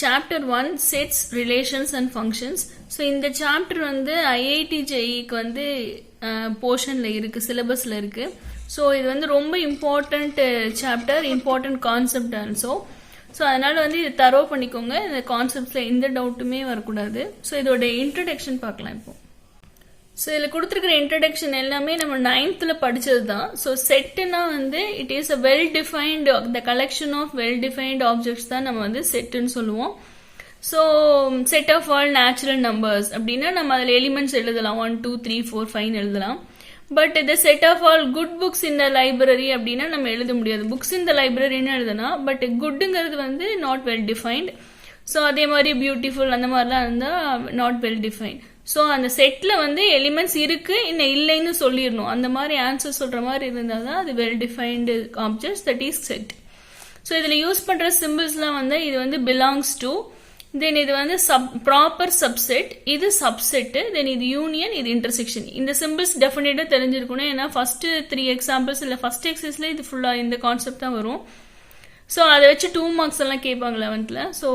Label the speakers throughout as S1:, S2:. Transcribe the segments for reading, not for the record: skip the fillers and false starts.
S1: Chapter 1 Sets, Relations and Functions. So இந்த chapter வந்து IIT JEEக்கு வந்து போர்ஷன்ல இருக்கு, சிலபஸ்ல இருக்கு. ஸோ இது வந்து ரொம்ப important chapter, important concept also. So அதனால வந்து இது தரோ பண்ணிக்கோங்க. இந்த கான்செப்ட்ல எந்த டவுட்டுமே வரக்கூடாது. ஸோ இதோட இன்ட்ரடக்ஷன் பார்க்கலாம் இப்போ. ஸோ இதில் கொடுத்துருக்கிற இன்ட்ரடக்ஷன் எல்லாமே நம்ம 9th படிச்சது தான். ஸோ செட்டுனா வந்து it is a well defined, the collection of well defined objects தான் நம்ம வந்து செட்டுன்னு சொல்லுவோம். So set of all natural numbers அப்படின்னா நம்ம அதில் எலிமெண்ட்ஸ் எழுதலாம், 1 2 3 4 5 எழுதலாம். பட் இந்த set of all good books இந்த லைப்ரரி அப்படின்னா நம்ம எழுத முடியாது. புக்ஸ் இந்த லைப்ரரின்னு எழுதுனா, பட் குட்டுங்கிறது வந்து நாட் வெல் டிஃபைன்ட். ஸோ அதே மாதிரி பியூட்டிஃபுல் அந்த மாதிரிலாம் இருந்தால் நாட் வெல் டிஃபைன்ட். ஸோ அந்த செட்ல வந்து எலிமெண்ட்ஸ் இருக்கு, இன்னும் இல்லைன்னு சொல்லிடணும். அந்த மாதிரி ஆன்சர் சொல்ற மாதிரி இருந்தால் தான் அது well defined objects, that is set. So இதில் யூஸ் பண்ற சிம்பிள்ஸ்லாம் வந்து இது வந்து பிலாங்ஸ் டு, தென் இது வந்து ப்ராப்பர் சப்செட், இது சப்செட், தென் இது யூனியன், இது இன்டர்செக்ஷன். இந்த சிம்பிள்ஸ் டெஃபினட்டா தெரிஞ்சிருக்கணும். ஏன்னா ஃபர்ஸ்ட் 3 எக்ஸாம்பிள்ஸ் இல்ல ஃபர்ஸ்ட் எக்ஸசைஸ்ல இது ஃபுல்லா இந்த கான்செப்ட் தான் வரும். ஸோ அதை வச்சு 2 மார்க்ஸ் எல்லாம் கேட்பாங்க 11th. ஸோ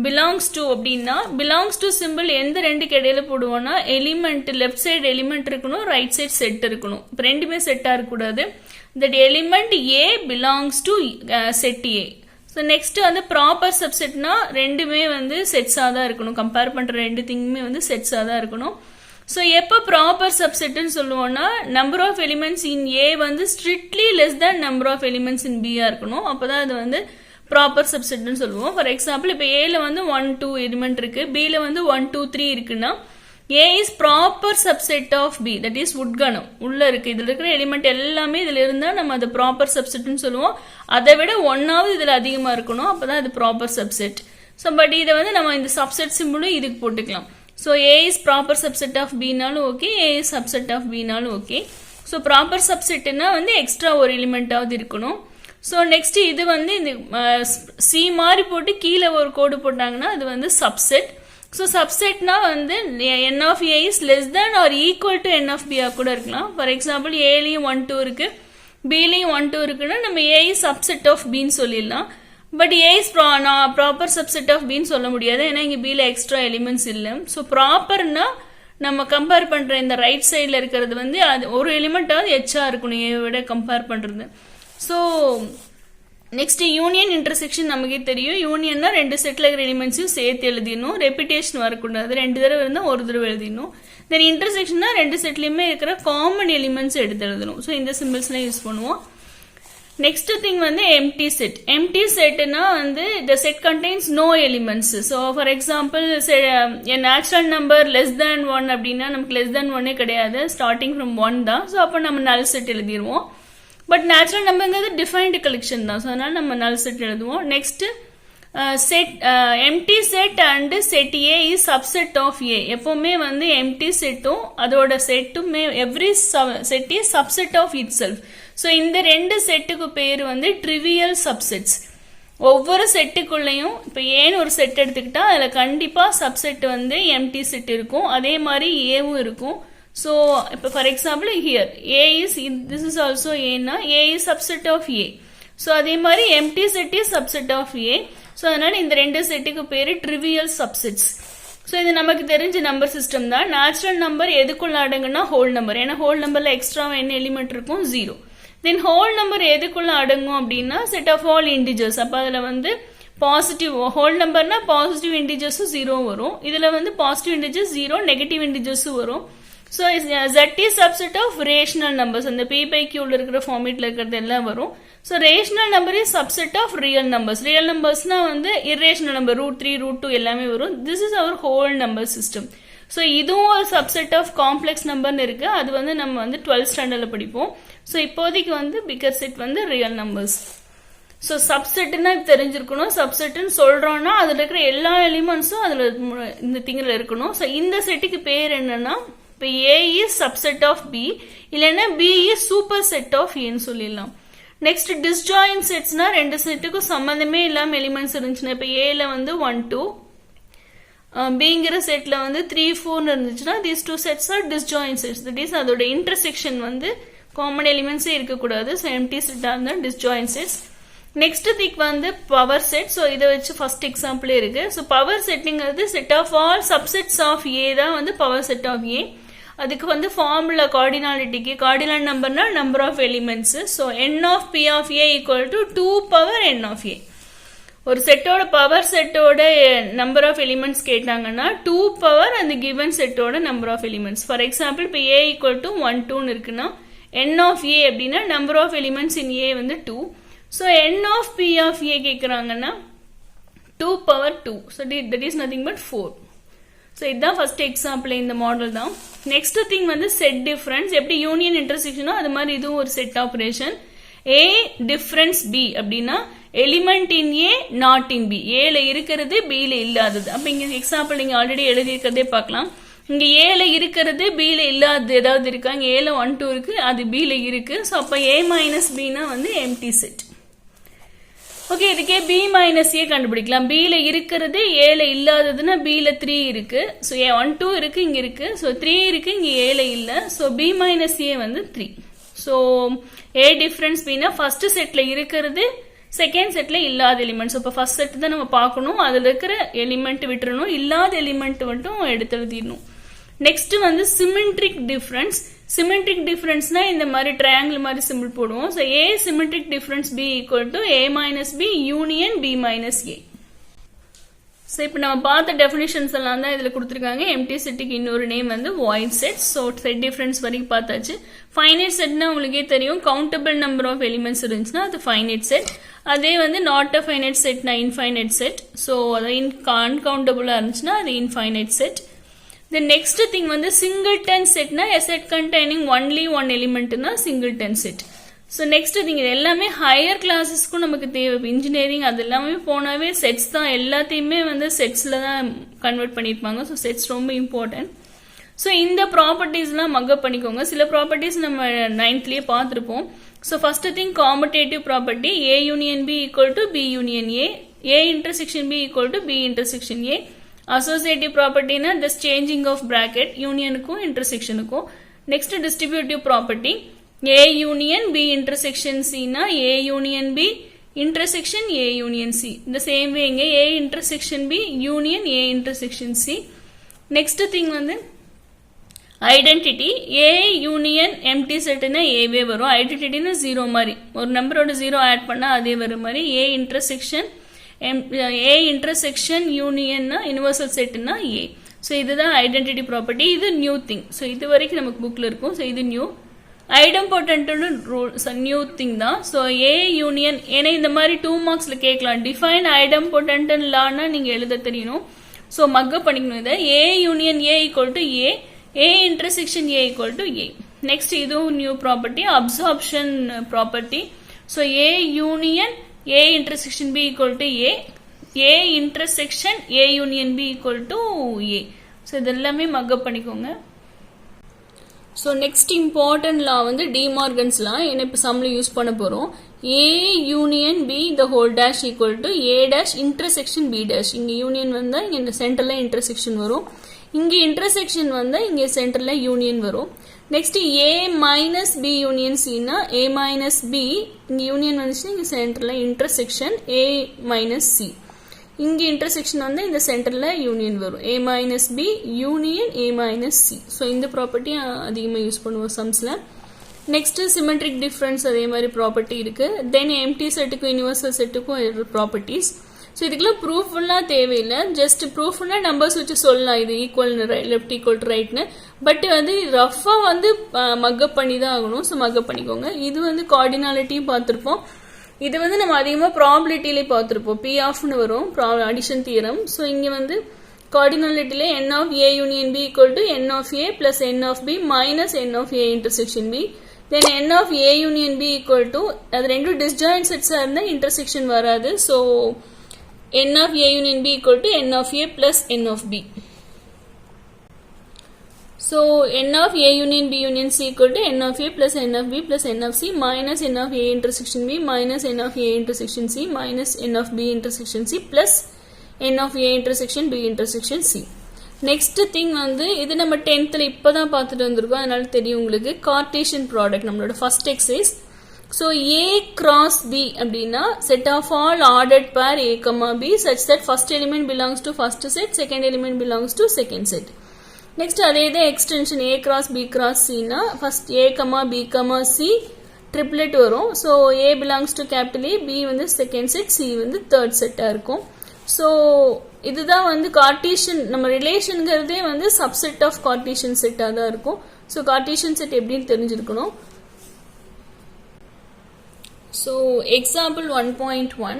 S1: பிலாங்ஸ் டு அப்படின்னா, பிலாங்ஸ் டு சிம்பிள் எந்த ரெண்டுக்கு இடையில போடுவோம்னா, எலிமெண்ட் லெஃப்ட் சைடு எலிமெண்ட் இருக்கணும், ரைட் சைடு செட் இருக்கணும். இப்போ ரெண்டுமே செட்டா இருக்கக்கூடாது. That element A belongs to set A. So next வந்து ப்ராப்பர் சப்செட்னா ரெண்டுமே வந்து செட்ஸா தான் இருக்கணும். கம்பேர் பண்ற ரெண்டு திங்குமே வந்து செட்ஸா தான் இருக்கணும். ஸோ எப்போ ப்ராப்பர் சப்செட்னு சொல்லுவோம்னா, number of elements in A வந்து strictly less than number of elements in பியா இருக்கணும். அப்போதான் அது வந்து ப்ராப்பர் சப்செட்னு சொல்லுவோம். ஃபார் எக்ஸாம்பிள் இப்போ ஏல வந்து 1 2 எலிமெண்ட் இருக்கு, பில வந்து 1 2 3 இருக்குன்னா A is proper subset of B, that is உட்கணம் உள்ள இருக்கு. இதுல இருக்கிற எலிமெண்ட் எல்லாமே இதுல இருந்தா நம்ம அது ப்ராப்பர் சப்செட்னு சொல்லுவோம். அதை விட 1ஆவது இதுல அதிகமா இருக்கணும், அப்பதான் அது ப்ராப்பர் சப்செட். ஸோ பட் இதை வந்து நம்ம இந்த சப்செட் சிம்பிளும் இதுக்கு போட்டுக்கலாம். So A is proper subset of Bனாலும் okay, A is subset of Bனாலும் ஓகே. ஸோ ப்ராப்பர் சப்செட்னா வந்து எக்ஸ்ட்ரா ஒரு எலிமெண்டாவது இருக்கணும். ஸோ நெக்ஸ்ட் இது வந்து இந்த சி மாதிரி போட்டு கீழே ஒரு கோடு போட்டாங்கன்னா அது வந்து சப்செட். ஸோ சப்செட்னா வந்து n of A is less than or equal to n of B கூட இருக்கலாம். ஃபார் எக்ஸாம்பிள் ஏலையும் 1 2 இருக்கு, பிலையும் 1 2 இருக்குன்னா நம்ம A is subset of Bன்னு சொல்லிடலாம். But A is proper subset of Bன்னு சொல்ல முடியாது, ஏன்னா இங்க Bல எக்ஸ்ட்ரா எலிமெண்ட்ஸ் இல்லை. ஸோ ப்ராப்பர்னா நம்ம கம்பேர் பண்ற இந்த ரைட் சைட்ல இருக்கிறது வந்து அது ஒரு எலிமெண்டாவது எச்சா இருக்கணும் A விட கம்பேர் பண்றது. ஸோ நெக்ஸ்ட் யூனியன் இன்டர்செக்ஷன் நமக்கே தெரியும். யூனியன்னா ரெண்டு செட்ல இருக்கிற எலிமெண்ட்ஸையும் சேர்த்து எழுதிடணும், ரெப்பிட்டேஷன் வரக்கூடாது. 2 தடவை இருந்தா ஒரு தடவை எழுதிடணும். தென் இன்டர்செக்ஷன்னா ரெண்டு செட்லயுமே இருக்கிற காமன் எலிமெண்ட்ஸ் எடுத்து எழுதணும். ஸோ இந்த சிம்பிள்ஸ்லாம் யூஸ் பண்ணுவோம். நெக்ஸ்ட் திங் வந்து எம்டி செட். எம்டி செட்னா வந்து the set contains no elements. So for example natural number less than 1 அப்படின்னா நமக்கு லெஸ் தேன் 1 கிடையாது, ஸ்டார்டிங் ஃப்ரம் 1 தான். ஸோ அப்போ நம்ம நல் செட் எழுதிடுவோம். பட் நேச்சுரல் நம்பர்ங்கிறது டிஃபைன்டு கலெக்ஷன் தான், ஸோ அதனால நம்ம நல் செட் எழுதுவோம். Next set empty set and set A is subset of A. எப்பவுமே வந்து எம்டி செட்டும் அதோட செட்டுமே every set is subset of itself. So இந்த ரெண்டு செட்டுக்கு பேர் வந்து ட்ரிவியல் சப்செட்ஸ். ஒவ்வொரு செட்டுக்குள்ளேயும் இப்போ ஏன்னு ஒரு செட் எடுத்துக்கிட்டா அதில் கண்டிப்பா சப்செட் வந்து எம்டி செட் இருக்கும், அதே மாதிரி ஏவும் இருக்கும். So, for example, here A is, this is also A na, A is subset of A. So, அதே மாதிரி empty set is subset of A. So, அதனால இந்த ரெண்டு செட்டுக்கு பேரு trivial subsets. So, இது நமக்கு தெரிஞ்ச நம்பர் சிஸ்டம் தான். நேச்சுரல் நம்பர் எதுக்குள்ள அடங்குனா ஹோல் நம்பர், ஏன்னா ஹோல் நம்பர்ல எக்ஸ்ட்ரா என்ன எலிமெண்ட் இருக்கும், 0. தென் ஹோல் நம்பர் எதுக்குள்ள அடங்கும் அப்படின்னா செட் ஆஃப் ஆல் இன்டிஜர்ஸ். அப்ப அதுல வந்து பாசிட்டிவ் ஹோல் நம்பர்னா பாசிட்டிவ் இன்டிஜர்ஸும் 0 வரும். இதுல வந்து பாசிட்டிவ் இன்டிஜர்ஸ் 0, நெகட்டிவ் இன்டிஜர்ஸும் வரும். So, Z is subset of rational numbers. அந்த P by Q இருக்கிற ஃபார்மேட்ல இருக்கிறது எல்லாம் வரும். So, rational number is subset of real numbers. Real numbersனா வந்து irrational number, √3, √2 எல்லாமே வரும். This is our whole number system. So, இதுவும் ஒரு subset of complex numberன்னு இருக்கு. அது வந்து நம்ம வந்து 12th standardல படிப்போம். So, இப்போதைக்கு வந்து bigger set வந்து real numbers. ஸோ சப்செட்னா இப்போ தெரிஞ்சிருக்கணும். சப்செட்னு சொல்றோம்னா அதுல இருக்கிற எல்லா எலிமெண்ட்ஸும் அதுல இந்த திங்கில் இருக்கணும். ஸோ இந்த செட்டுக்கு பேர் என்னன்னா, இப்போ A is subset of B, இல்லைன்னா B is superset of A ன்னு சொல்லிடலாம். நெக்ஸ்ட் டிஸ்ஜாயின்ட் செட்ஸ்னா ரெண்டு செட்டுக்கும் சம்மந்தமே இல்லாம எலிமெண்ட்ஸ் இருந்துச்சுன்னா, இப்போ ஏல வந்து 1 2, பிங்கிற செட்ல வந்து 3 4 இருந்துச்சுன்னா these two sets are disjoint sets. That is அதோட இன்டர்செக்ஷன் வந்து காமன் எலிமெண்ட்ஸே இருக்கக்கூடாது. ஸோ எம்டி செட்டா இருந்தா டிஸ்ஜாயின்ட் செட்ஸ். நெக்ஸ்ட் திக் வந்து பவர் செட். ஸோ இதை வச்சு ஃபர்ஸ்ட் எக்ஸாம்பிளே இருக்கு. ஸோ பவர் செட்டுங்கிறது set of all subsets of A தான் வந்து பவர் செட் ஆஃப் ஏ. அதுக்கு வந்து ஃபார்முலா கார்டினாலிட்டிக்கு கார்டினல் நம்பர்னா number of elements. So n of p of a equal to 2 power n of a. ஒரு செட்டோட பவர் செட்டோட நம்பர் ஆஃப் எலிமெண்ட்ஸ் கேட்டாங்கன்னா 2 பவர் அந்த கிவன் செட்டோட number of elements. For example இப்போ a ஈக்குவல் டு 1 2 இருக்குன்னா n ஆஃப் a அப்படின்னா number of elements in a வந்து 2. So n of p of a கேட்குறாங்கன்னா 2 power 2. So that is nothing but 4. So இதுதான் first example இந்த model தான். Next thing வந்து set difference. எப்படி union இன்டர்செக்ஷனோ அது மாதிரி இதுவும் ஒரு set operation. a difference b அப்படின்னா element in a not in b. ஏல இருக்கிறது b ல இல்லாதது. அப்ப இங்க எக்ஸாம்பிள் நீங்க ஆல்ரெடி எழுதியிருக்கிறதே பார்க்கலாம். இங்க ஏல இருக்கிறது b ல இல்லாதது ஏதாவது இருக்கா? இங்க ஏல 1 2 இருக்கு, அது b ல இருக்கு. ஸோ அப்ப a மைனஸ் b வந்து எம்டி செட். ஓகே, இதுக்கே b மைனஸ் a கண்டுபிடிக்கலாம். b ல இருக்கிறது a ல இல்லாததுன்னா b ல 3 இருக்கு. ஸோ 1 2 இருக்கு, இங்க இருக்கு. ஸோ 3 இருக்கு, இங்க a ல இல்ல. ஸோ b மைனஸ் a வந்து 3. ஸோ a டிஃபரன்ஸ் bனா ஃபர்ஸ்ட் செட்ல இருக்கிறது செகண்ட் செட்ல இல்லாத எலிமெண்ட்ஸ். இப்போ ஃபர்ஸ்ட் செட் தான் நம்ம பார்க்கணும், அதுல இருக்கிற எலிமெண்ட் விட்டுறணும், இல்லாத எலிமெண்ட் மட்டும் எடுத்து எழுதிடணும். நெக்ஸ்ட் வந்து சிமெட்ரிக் டிஃபரன்ஸ். சிமெட்ரிக் டிஃபரன்ஸ்னா இந்த மாதிரி ட்ரையாங்கிள் மாதிரி சிம்பிள் போடுவோம். So a symmetric difference b equal to a minus b union b minus a. So இப்போ நம்ம பார்த்த டெஃபினிஷன்ஸ் எல்லாம் தான் இதில் கொடுத்துருக்காங்க. எம்டி செட்டுக்கு இன்னொரு நேம் வந்து void set. So set difference வரைக்கும் பார்த்தாச்சு. ஃபைனைட் செட்னா உங்களுக்கே தெரியும், கவுண்டபிள் நம்பர் ஆஃப் எலிமெண்ட்ஸ் இருந்துச்சுன்னா அது ஃபைனைட் செட். அதே வந்து நாட் அ ஃபைனைட் செட்னா இன்ஃபைனைட் செட். ஸோ அது அன்கவுண்டபிளாக இருந்துச்சுன்னா அது infinite set. The next thing வந்து singleton set na a set containing only one element na singleton set. So next thing இது எல்லாமே higher classes க்கு நமக்கு தேவை. இன்ஜினியரிங் அது எல்லாமே போனாவே செட்ஸ் தான், எல்லாத்தையுமே வந்து செட்ஸ்ல தான் கன்வெர்ட் பண்ணிருப்பாங்க. ஸோ செட்ஸ் ரொம்ப இம்பார்ட்டன்ட். ஸோ இந்த ப்ராப்பர்ட்டிஸ்லாம் மக்கப் பண்ணிக்கோங்க. சில ப்ராப்பர்ட்டிஸ் நம்ம 9thலயே பார்த்துருப்போம். So first thing commutative property a union b equal to b union a intersection b equal to b intersection a. Associative ப்ராப்பர்ட்டினா திஸ் சேஞ்சிங் ஆஃப் பிராக்கெட் யூனியனுக்கும் இன்டர்செக்ஷனுக்கும். Next distributive property a union b intersection c னா a union b intersection a union c. இந்த same way இங்க a intersection b union a intersection c. Next thing வந்து identity. a union empty செட்னா ஏவே வரும். ஐடென்டிட்டினா 0 மாதிரி, ஒரு நம்பரோட 0 ஆட் பண்ணா அதே வர மாதிரி. a இன்டர்செக்ஷன் a இன்டர்செக்ஷன் யூனியன்னா யூனிவர்சல் செட்னா a. ஸோ இதுதான் ஐடென்டிட்டி ப்ராப்பர்ட்டி. இது நியூ திங். ஸோ இது வரைக்கும் நமக்கு புக்ல இருக்கும். ஸோ இது நியூ. ஐடெம்போட்டன்ட்னு ரூல் நியூ திங் தான். ஸோ a யூனியன், ஏன்னா இந்த மாதிரி 2 மார்க்ஸ்ல கேட்கலாம். டிஃபைன் ஐடெம்போட்டன்ட் லான்னா நீங்க எழுத தெரியணும். ஸோ மக்கப் பண்ணிக்கணும் இதை. a union a equal to a intersection a equal to a. Next இதுவும் new property, absorption property. So a union a intersection b equal to a intersection a union b equal to a. So இதெல்லாமே mug up பண்ணிக்கோங்க. So next important லா வந்து De Morgan's லா. என்ன இப்போ சம்ல use பண்ண போறோம். a union b the whole dash equal to a dash intersection b dash. இங்க union வந்தா இங்க சென்டர்ல இன்டர்செக்ஷன் வரும், இங்க இன்டர்செக்ஷன் வந்தா இங்க சென்டர்ல யூனியன் வரும். Next a minus b union c னா a மைனஸ் b, இங்க யூனியன் வந்துச்சு, இங்க சென்டர்ல இன்டர்செக்ஷன் a மைனஸ் c. இங்க இன்டர்செக்ஷன் வந்து இந்த சென்டர்ல யூனியன் வரும். a minus b union a minus c. So இந்த ப்ராப்பர்ட்டி அதிகமாக யூஸ் பண்ணுவோம் சம்ஸ்ல. நெக்ஸ்ட் சிமெட்ரிக் டிஃபரன்ஸ் அதே மாதிரி ப்ராப்பர்ட்டி இருக்கு. தென் எம்டி செட்டுக்கும் யூனிவர்சல் செட்டுக்கும் ப்ராப்பர்ட்டிஸ். ஸோ இதுக்கெல்லாம் ப்ரூஃப்லாம் தேவையில்லை. ஜஸ்ட் ப்ரூஃப்னா நம்பர்ஸ் வச்சு சொல்லலாம், இது equal left equal to ரைட்னு. But வந்து ரஃபா வந்து மக்கப் பண்ணி தான் ஆகணும். ஸோ மக்கப் பண்ணிக்கோங்க. இது வந்து கார்டினாலிட்டியும் பார்த்துருப்போம். இது வந்து நம்ம அதிகமாக ப்ராபபிலிட்டியிலே பார்த்துருப்போம். பி ஆஃப்னு வரும், அடிஷன் தியரம். ஸோ இங்கே வந்து கார்டினாலிட்டியில n of a union b equal to n of a plus n of b minus n of a intersection b. Then n of a union b equal to, அது ரெண்டும் disjoint செட்ஸாக இருந்தால் intersection வராது. So n of a union b equal to n of a plus n of b. So n of a union b union c equal to n of a plus n of b plus n of c minus n of a intersection b minus n of a intersection c minus n of b intersection c plus n of a intersection b intersection c. Next thing வந்து இது நம்ம 10thல இப்பதான் பார்த்துட்டு வந்திருக்கோம், அதனால தெரியும் உங்களுக்கு. Cartesian product நம்மளோட first exercise. So A cross B அப்படின்னா set of all ordered pair A, B such that first element belongs to first set, second element belongs to second set. Next அதே extension A cross B cross C னா first A, B, C triplet வரும். So A belongs to capital A, B வந்து second set, C வந்து third set இருக்கும். So இதுதான் வந்து Cartesian நம்ம ரிலேஷன்ங்கிறதே வந்து subset of Cartesian set தான் இருக்கும். So Cartesian set எப்படின்னு தெரிஞ்சிருக்கணும். So example 1.1.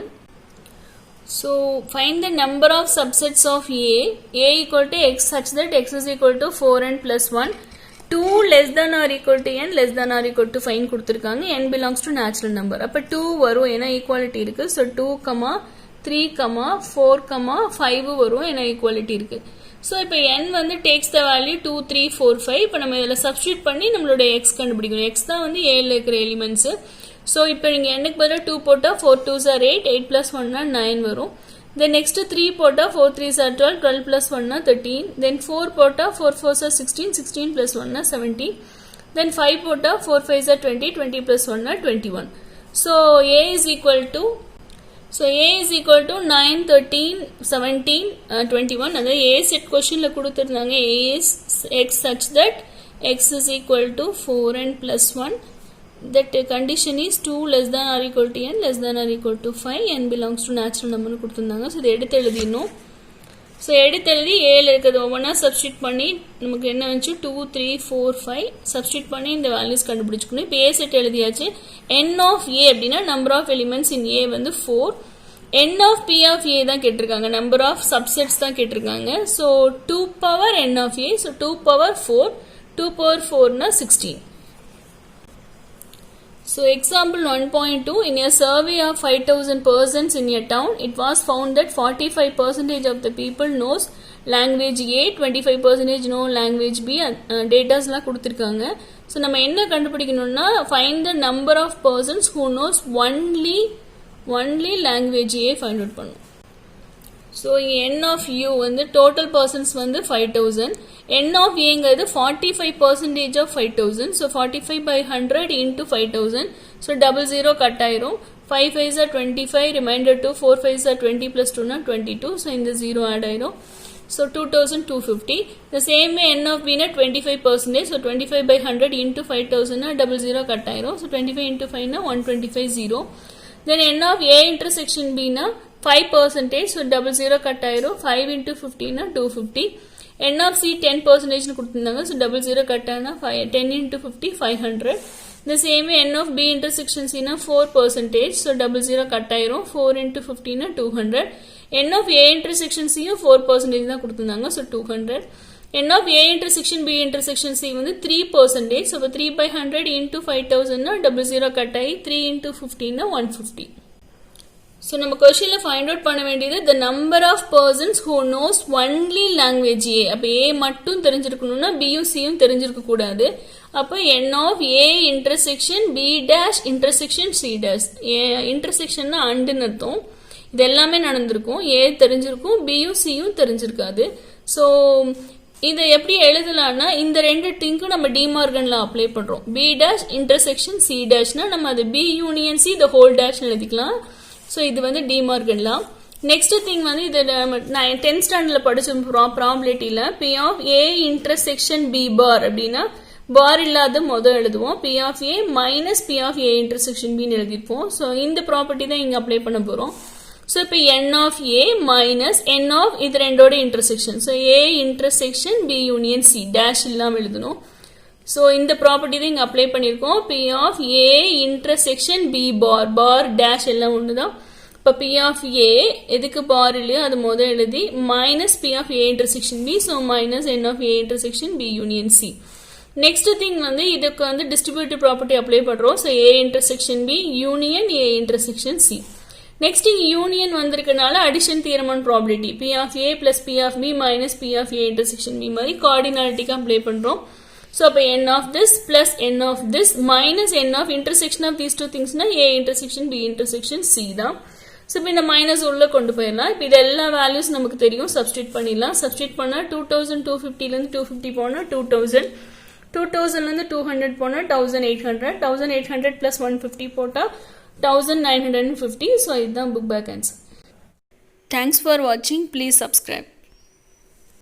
S1: So find the number of subsets of A equal to x such that x is equal to 4n plus 1, 2 less than or equal to n less than or equal to 5 கொடுத்திருக்காங்க. n belongs to natural number. அப்ப 2 வரும் ஏனா equality இருக்கு. So 2, 3, 4, 5 வரும் ஏனா equality இருக்கு. So இப்ப n வந்து takes the value 2, 3, 4, 5. இப்ப நம்ம இதல substitute பண்ணி நம்மளோட x கண்டுபிடிக்கணும். x தான் வந்து A ல இருக்கிற எலிமெண்ட்ஸ். So இப்போ நீங்க n க்கு பதிலா 2 போட்டா 4 2s are 8, 8 plus 1 னா 9 வரும். Then next 3 போட்டா 4 3s are 12, 12 plus 1 னா 13. Then 4 போட்டா 4 4s are 16, 16 plus 1 னா 17. Then 5 போட்டா 4 5s are 20, 20 plus 1 னா 21. So A is equal to 9, 13, 17, 21. அதாவது A set questionல கொடுத்திருந்தாங்க. A is x such that x is equal to 4n plus 1. That condition is 2 less than or equal to n less than or equal to 5, n belongs to natural number கொடுத்திருந்தாங்க. So இதை எடுத்து எழுதிடணும். So எடுத்து எழுதி A ல இருக்கிறது ஒவ்வொன்றா substitute பண்ணி நமக்கு என்ன வந்துச்சு 2 3 4 5 சப்ஸ்டிட் பண்ணி இந்த வேல்யூஸ் கண்டுபிடிச்சுக்கணும். இப்போ A செட் எழுதியாச்சு. n of A அப்படின்னா number of elements in A வந்து 4. n of P of A தான் கேட்டிருக்காங்க. நம்பர் ஆஃப் சப்செட்ஸ் தான் கேட்டிருக்காங்க. So 2 power n of A. So 2 power 4. 2 power 4 னா 16. So example 1.2, in a survey of 5,000 persons in a town, it was found that 45% of the people knows language A, 25% know language B. Datas la கொடுத்திருக்காங்க. So நம்ம என்ன கண்டுபிடிக்கணும்னா find the number of persons who knows only language A find out பண்ணணும். So n of U வந்து total persons வந்து 5,000. n of A ங்கிறது 45% of 5,000. So 45 by 100 into 5,000. So 00 cut ஆயிரும். 5 5s are 25, remainder 2, 4 5s are 20 plus 2 na 22. So இந்த 0 add ஆயிரும். So 2,250. The same way n of B na 25%. So 25 by 100 into 5,000 na 00 cut ஆயிரும். So 25 into 5 na 125 0. Then n of A intersection B na 5%. So 00 cut ஆயிரும். 5 into 15 na 250. n of C 10% னு கொடுத்திருந்தாங்க. So 00 cut ஆனா 10 into 50 500. The same way n of B intersection C na 4%. So 00 cut ஆயிரும். 4 into 50 na 200. n of A intersection C 4% தான் கொடுத்திருந்தாங்க. So 200. n of A intersection B intersection C வந்து 3%. So 3 by 100 into 5,000 na 00 cut ஆயி 3 into 15 na 150. So நம்ம questionல find out பண்ண வேண்டியது the number of persons who knows only language A. அப்ப A மட்டும் தெரிஞ்சிருக்கணும்னா B யும் C யும் தெரிஞ்சிருக்க கூடாது. அப்ப n of A intersection B dash intersection C dash. intersection னா and ன்னு அர்த்தம். இது எல்லாமே நடந்திருக்கும். A தெரிஞ்சிருக்கும், B யும் C யும் தெரிஞ்சிருக்காது. So இதை எப்படி எழுதலாம்னா இந்த ரெண்டு திங்கும் நம்ம டி மார்கன்ல அப்ளை பண்றோம். B dash intersection C dashனா நம்ம அது B union C the whole dash எழுதிக்கலாம். So இது வந்து டி மார்கன்ல. நெக்ஸ்ட் திங் வந்து இது நான் 10th ஸ்டாண்டர்ட்ல படிச்ச ப்ராபபிலிட்டில P of A intersection B bar அப்படினா பார் இல்லாத முதல் எழுதுவோம். P of A minus P of A intersection B ன்னு எழுதிப்போம். So இந்த ப்ராப்பர்ட்டி தான் இங்க அப்ளை பண்ண போறோம். So இப்போ n of A minus n of இது ரெண்டோட intersection. So A intersection B union C dash இல்லாம எழுதணும். So இந்த ப்ராப்பர்ட்டி தான் இங்க அப்ளை பண்ணிருக்கோம். P of A intersection B bar dash எல்லாம் ஒண்ணுதான். இப்ப P of A எதுக்கு பார் இல்லையோ அது முதல் எழுதி minus P of A intersection B. So minus n of A intersection B union C. Next thing வந்து இதுக்கு வந்து distributive property அப்ளை பண்றோம். So A intersection B union A intersection C. Next union வந்திருக்கனால addition theorem on probability. P of A plus P of B minus P of A intersection B மாதிரி cardinality apply பண்றோம். So அப்ப n of this plus n of this minus n of intersection of these two things na A intersection B intersection C தான். So இப்ப இந்த minus உள்ள கொண்டு போயிடலாம். இப்ப இது எல்லா வேல்யூஸ் நமக்கு தெரியும். சப்ஸ்டிட் பண்ணிடலாம். சப்ஸ்டிட் பண்ணா 2250 ல இருந்து 250 போனா 2000. 2000 200 போனால் 1800, 1800 plus 150 போட்டால் 1950. ஸோ இதுதான் book back answer. Thanks for வாட்சிங். Please subscribe.